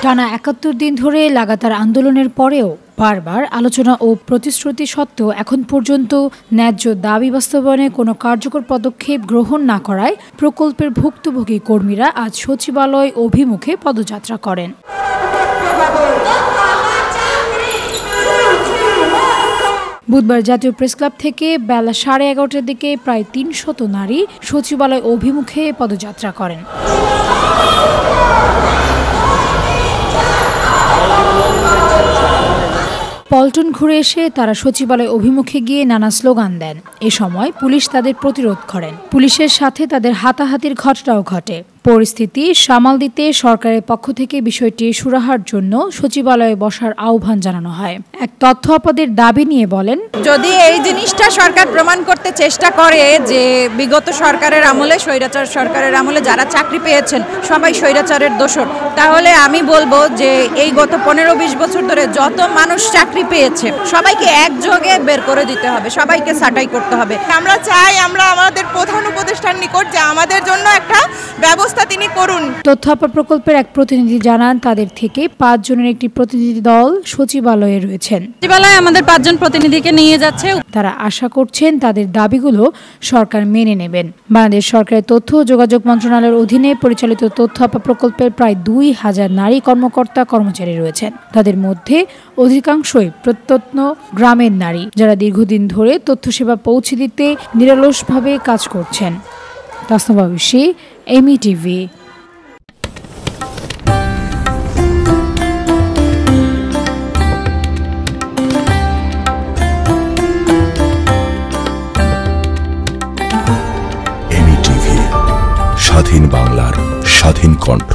টানা ৭১ দিন ধরে লাগাতার আন্দোলনের পরেও বারবার আলোচনা ও প্রতিশ্রুতি সত্ত্বেও এখন পর্যন্ত ন্যায্য দাবি বাস্তবায়নে কোনো কার্যকর পদক্ষেপ গ্রহণ না করায় প্রকল্পের ভুক্তভোগী কর্মীরা আজ সচিবালয় অভিমুখে পদযাত্রা করেন। বুধবার জাতীয় প্রেসক্লাব থেকে বেলা 11:30টার দিকে প্রায় ৩০০ নারী সচিবালয় অভিমুখে পদযাত্রা করেন। পল্টন ঘুরে এসে তারা সচিবালয় অভিমুখে গিয়ে নানা স্লোগান দেন। এ সময় পুলিশ তাদের প্রতিরোধ করেন। পুলিশের সাথে তাদের হাতাহাতির ঘটনাও ঘটে। পরিস্থিতি সামাল দিতে সরকারের পক্ষ থেকে বিষয়টি সুরাহার জন্য সচিবালয়ে বসার আহ্বান জানানো হয়। এক তথ্য আপদের দাবি নিয়ে বলেন, যদি এই জিনিসটা সরকার প্রমাণ করতে চেষ্টা করে যে বিগত সরকারের আমলে, স্বৈরাচার সরকারের আমলে যারা চাকরি পেয়েছেন সবাই স্বৈরাচারের দোষর, তাহলে আমি বলবো যে এই গত 15-20 বছর ধরে যত মানুষ চাকরি পেয়েছে সবাইকে একযোগে বের করে দিতে হবে, সবাইকে ছাঁটাই করতে হবে। আমরা চাই আমরা আমাদের প্রধান উপদেষ্টার নিকট যে আমাদের জন্য একটা ব্যবস্থা তিনি করুন। তথ্য আপা প্রকল্পের এক প্রতিনিধি জানান, তাদের থেকে 5 জনের একটি প্রতিনিধি দল সচিবালয়ে রয়েছেন। সচিবালয়ে আমাদের 5 জন প্রতিনিধিকে নিয়ে যাচ্ছে। তারা আশা করছেন তাদের দাবিগুলো সরকার মেনে নেবেন। বাংলাদেশ সরকারের তথ্য ও যোগাযোগ মন্ত্রণালয়ের অধীনে পরিচালিত তথ্য আপা প্রকল্পের প্রায় 2000 নারী কর্মকর্তা কর্মচারী রয়েছেন। তাদের মধ্যে অধিকাংশই প্রত্যন্ত গ্রামের নারী, যারা দীর্ঘদিন ধরে তথ্য সেবা পৌঁছে দিতে নিরলসভাবে কাজ করছেন। তাসনুভা বিশি, METV। METV, স্বাধীন বাংলার স্বাধীন কণ্ঠ।